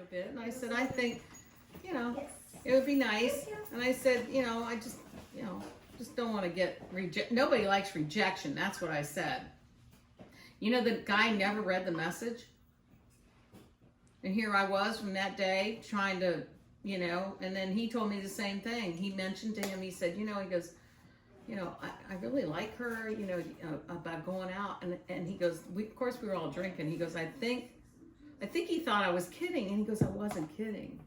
a bit, and I said, I think, you know, it would be nice. And I said, you know, I just, you know, just don't want to get nobody likes rejection. That's what I said. You know, the guy never read the message. And here I was from that day trying to, you know, and then he told me the same thing. He mentioned to him, he said, you know, he goes, you know, I really like her, you know, about going out. And he goes, of course we were all drinking. He goes, I think he thought I was kidding. And he goes, I wasn't kidding.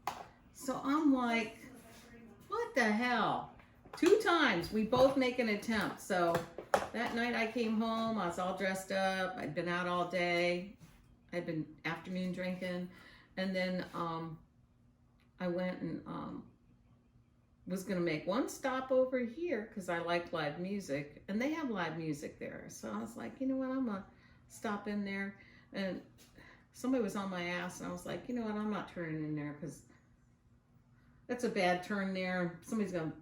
So I'm like, what the hell? 2 times we both make an attempt. So that night I came home, I was all dressed up. I'd been out all day. I'd been afternoon drinking. And then I went and was going to make one stop over here because I like live music. And they have live music there. So I was like, you know what, I'm going to stop in there. And somebody was on my ass. And I was like, you know what, I'm not turning in there because that's a bad turn there. Somebody's going to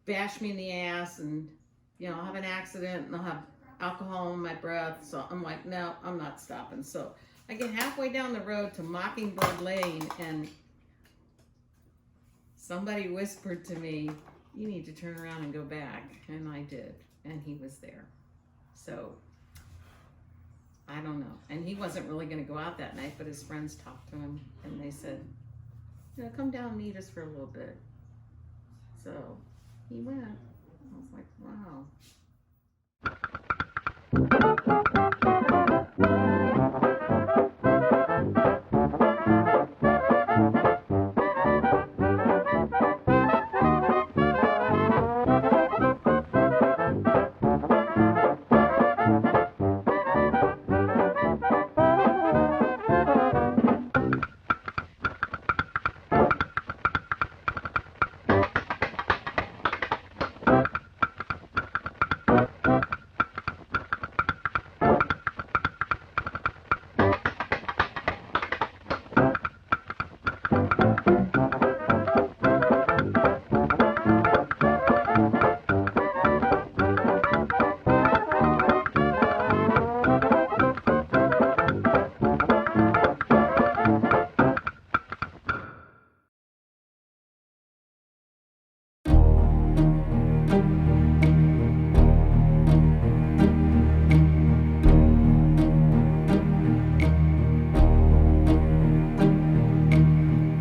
bash me in the ass and, you know, I'll have an accident and I'll have alcohol in my breath. So I'm like, no, I'm not stopping. So I get halfway down the road to Mockingbird Lane and somebody whispered to me, you need to turn around and go back. And I did. And he was there. So I don't know. And he wasn't really going to go out that night, but his friends talked to him and they said, you know, come down and meet us for a little bit. So he went. I was like, wow.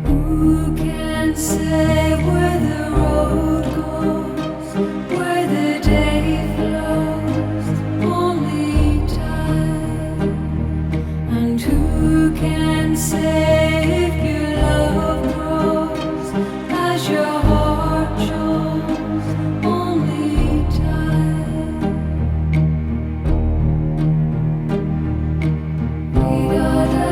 Who can say where the road goes, where the day flows, only time? And who can say if your love grows as your heart shows, only time? We gotta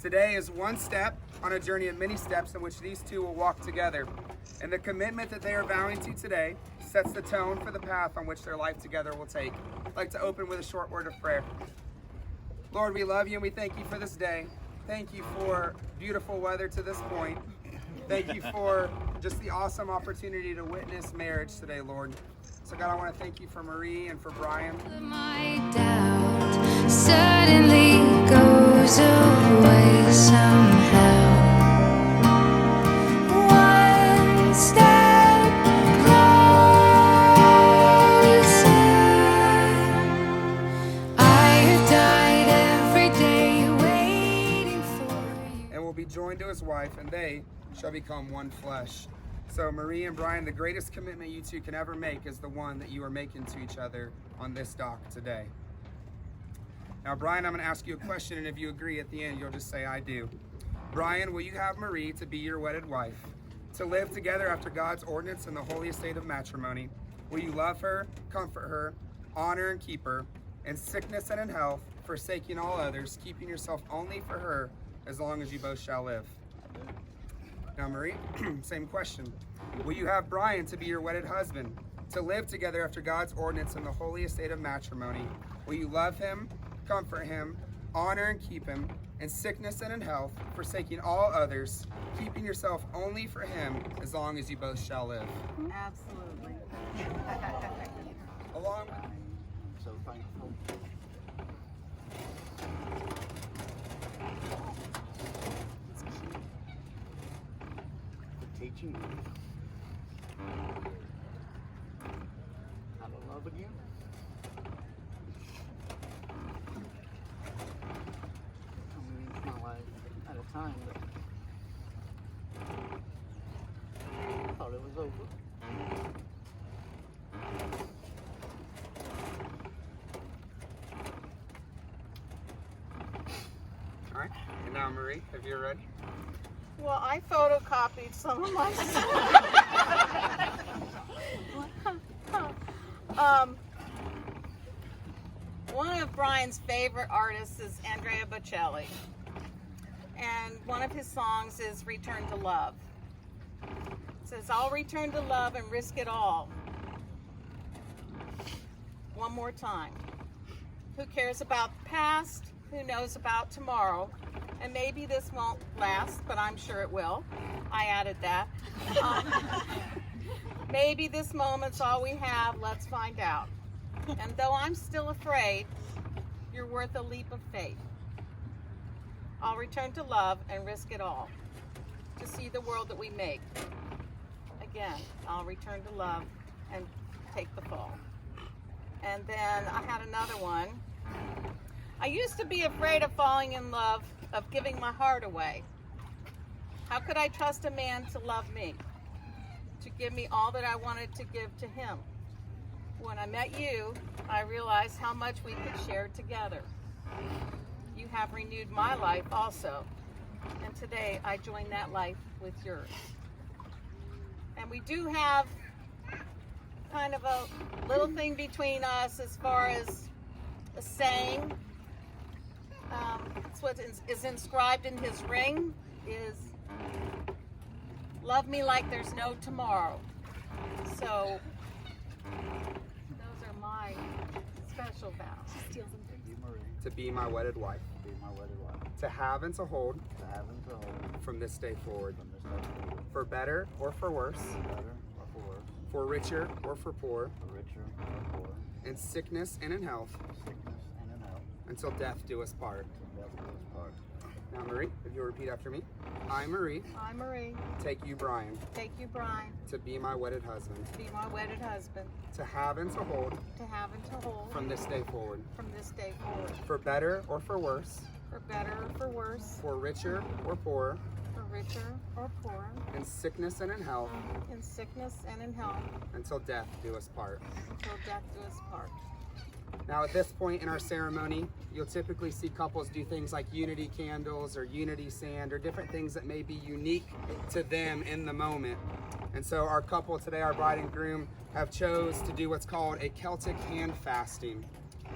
Today is one step on a journey of many steps in which these two will walk together. And the commitment that they are vowing to today sets the tone for the path on which their life together will take. I'd like to open with a short word of prayer. Lord, we love you and we thank you for this day. Thank you for beautiful weather to this point. Thank you for just the awesome opportunity to witness marriage today, Lord. So God, I want to thank you for Marie and for Brian. My doubt suddenly goes away somehow. One step closer. I have died every day waiting for you. And will be joined to his wife, and they shall become one flesh. So Marie and Brian, the greatest commitment you two can ever make is the one that you are making to each other on this dock today. Now, Brian, I'm going to ask you a question, and if you agree at the end, you'll just say, I do. Brian, will you have Marie to be your wedded wife, to live together after God's ordinance in the holy estate of matrimony? Will you love her, comfort her, honor and keep her, in sickness and in health, forsaking all others, keeping yourself only for her, as long as you both shall live? Now, Marie, same question. Will you have Brian to be your wedded husband, to live together after God's ordinance in the holy estate of matrimony? Will you love him, comfort him, honor and keep him, in sickness and in health, forsaking all others, keeping yourself only for him, as long as you both shall live? Absolutely. Along So thankful. For teaching me how to love again. Coming into my life at a time that I thought it was over. All right. And now, Marie, if you're ready. Well, I photocopied some of my one of Brian's favorite artists is Andrea Bocelli. And one of his songs is Return to Love. It says, I'll return to love and risk it all. One more time. Who cares about the past? Who knows about tomorrow? And maybe this won't last, but I'm sure it will. I added that. Maybe this moment's all we have. Let's find out. And though I'm still afraid, you're worth a leap of faith. I'll return to love and risk it all to see the world that we make. Again, I'll return to love and take the fall. And then I had another one. I used to be afraid of falling in love, of giving my heart away. How could I trust a man to love me, to give me all that I wanted to give to him? When I met you, I realized how much we could share together. You have renewed my life also, and today I join that life with yours. And we do have kind of a little thing between us as far as a saying. It's what is inscribed in his ring is, love me like there's no tomorrow. So those are my special vows. Thank you, Marie. To be my wedded wife, To be my wedded wife. to have and to hold To have and to hold from this day forward, from this day forward. for better or for worse, For better or for worse. for richer or for poor, For richer or poor. in sickness and in health, In sickness and in health. until death do us part. Till death do us part. Now, Marie, if you'll repeat after me. I, Marie, I, Marie, take you, Brian, take you, Brian, to be my wedded husband, to be my wedded husband, to have and to hold to have and to hold from this day forward, from this day forward, for better or for worse, for better or for worse, for richer or poorer, for richer or poorer, in sickness and in health, in sickness and in health, until death do us part. until death do us part. Now, at this point in our ceremony, you'll typically see couples do things like unity candles or unity sand or different things that may be unique to them in the moment. And so our couple today, our bride and groom, have chose to do what's called a Celtic hand fasting.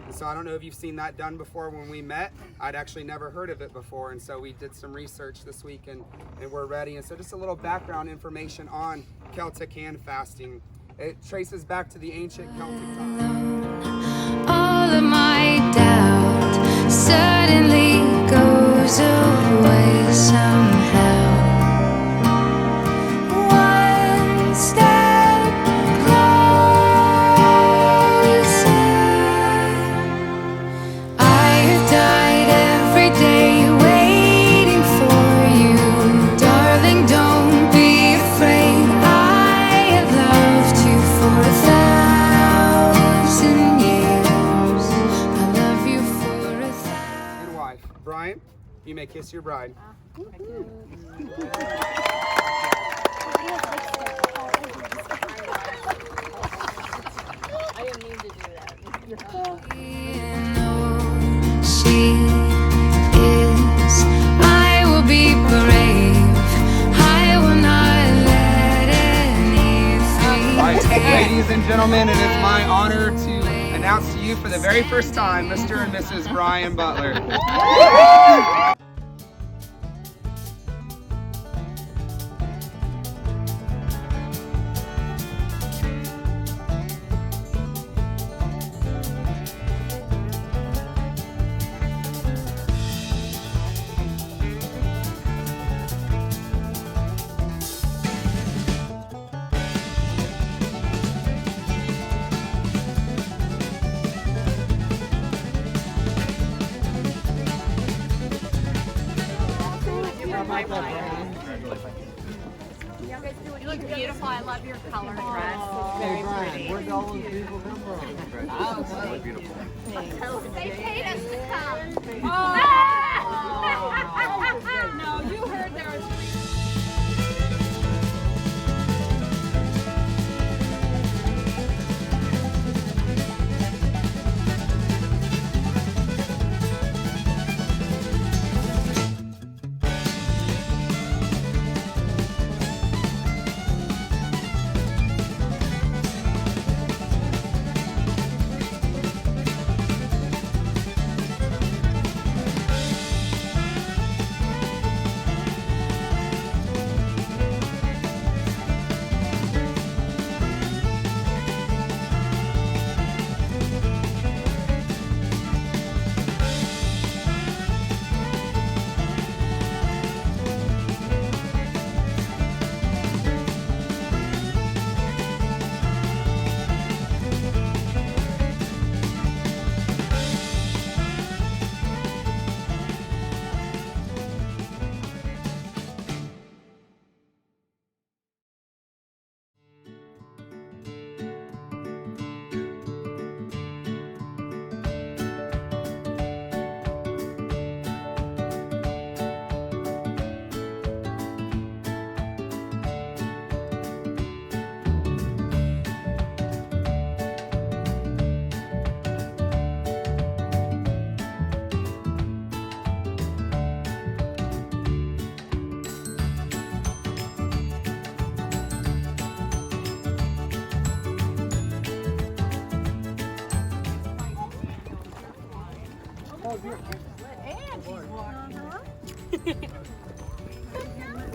And so I don't know if you've seen that done before. When we met, I'd actually never heard of it before. And so we did some research this week and we're ready. And so just a little background information on Celtic hand fasting. It traces back to the ancient Celtic times. All of my doubt suddenly goes away somehow. One step closer. I have died every day waiting for you, darling. Don't be afraid. I have loved you for 1,000 years. I love you for 1,000. And wife. Brian, you may kiss your bride. I didn't mean to do that. She is. I will be brave. I will not let anything Right, tear. ladies and gentlemen, it is my honor to announce to you for the very first time, Mr. and Mrs. Brian Butler. You look beautiful. I love your color dress. It's very pretty. Where'd all those people come from? They paid us to come. No, you heard there was.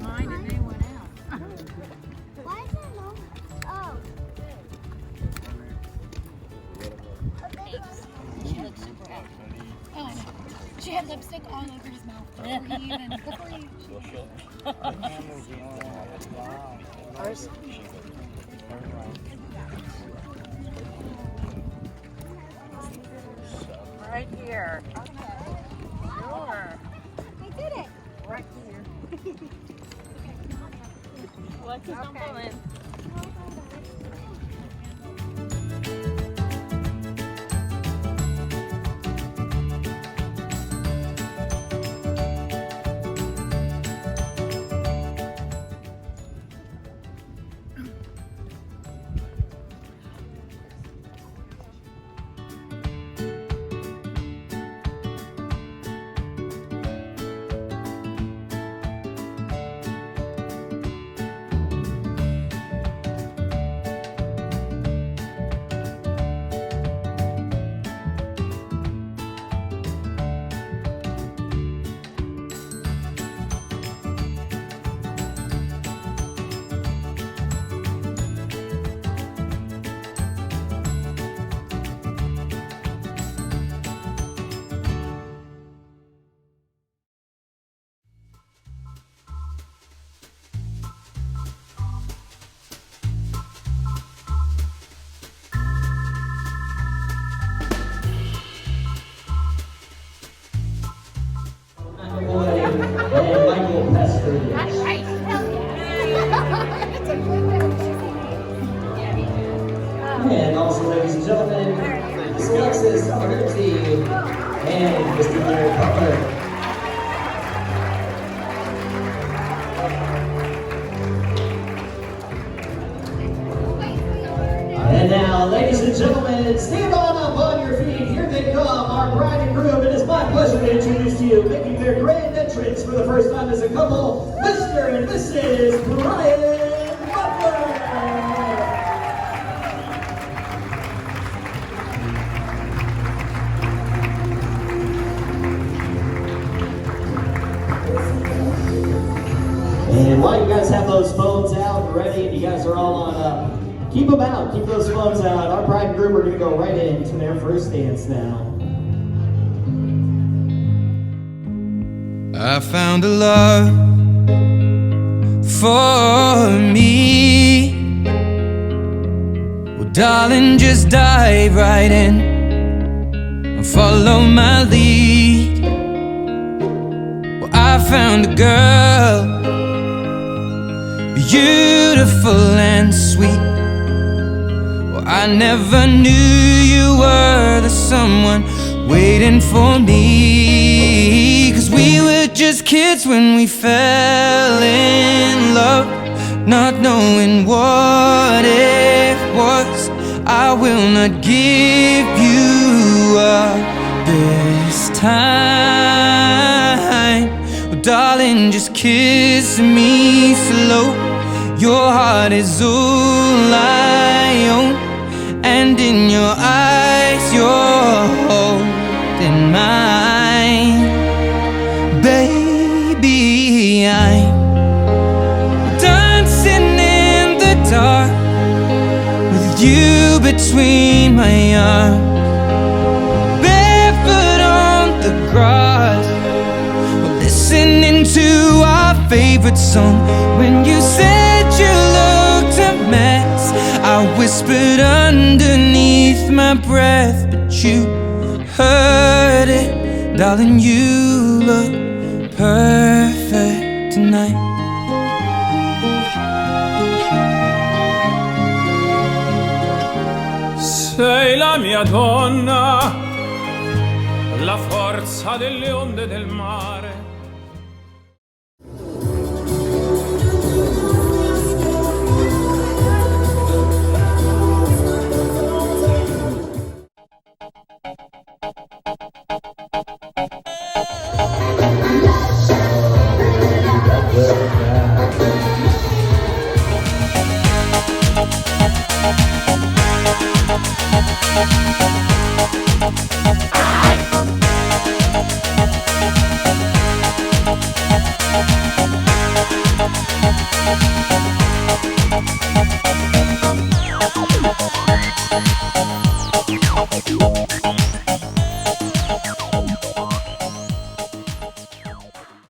Mine and they went out. Why is there no? Oh. She looks super happy. Oh, I know. She had lipstick all over his mouth before you. Right here. Sure. I did it. Right here. What's the compliment? and gentlemen, stand on your feet. Here they come, our bride and groom. It is my pleasure to introduce to you, making their grand entrance for the first time as a couple, Mr. and Mrs. Brian Butler. And while you guys have those phones out and ready, and you guys are all on, keep them out, keep those phones out. Our bride and groom are going to go right into their first dance now. I found a love for me. Well, darling, just dive right in and follow my lead. Well, I found a girl, beautiful and sweet. Well, I never knew you were the someone waiting for me. 'Cause we were just kids when we fell in love, not knowing what it was. I will not give you up this time. Well, darling, just kiss me slow. Your heart is all I own, and in your eyes you're holding mine. Baby, I'm dancing in the dark with you between my arms, barefoot on the grass, listening to our favorite song. When you said you looked a mess, I whispered underneath my breath, but you heard it. Darling, you look perfect tonight. Sei la mia donna, la forza delle onde del mare.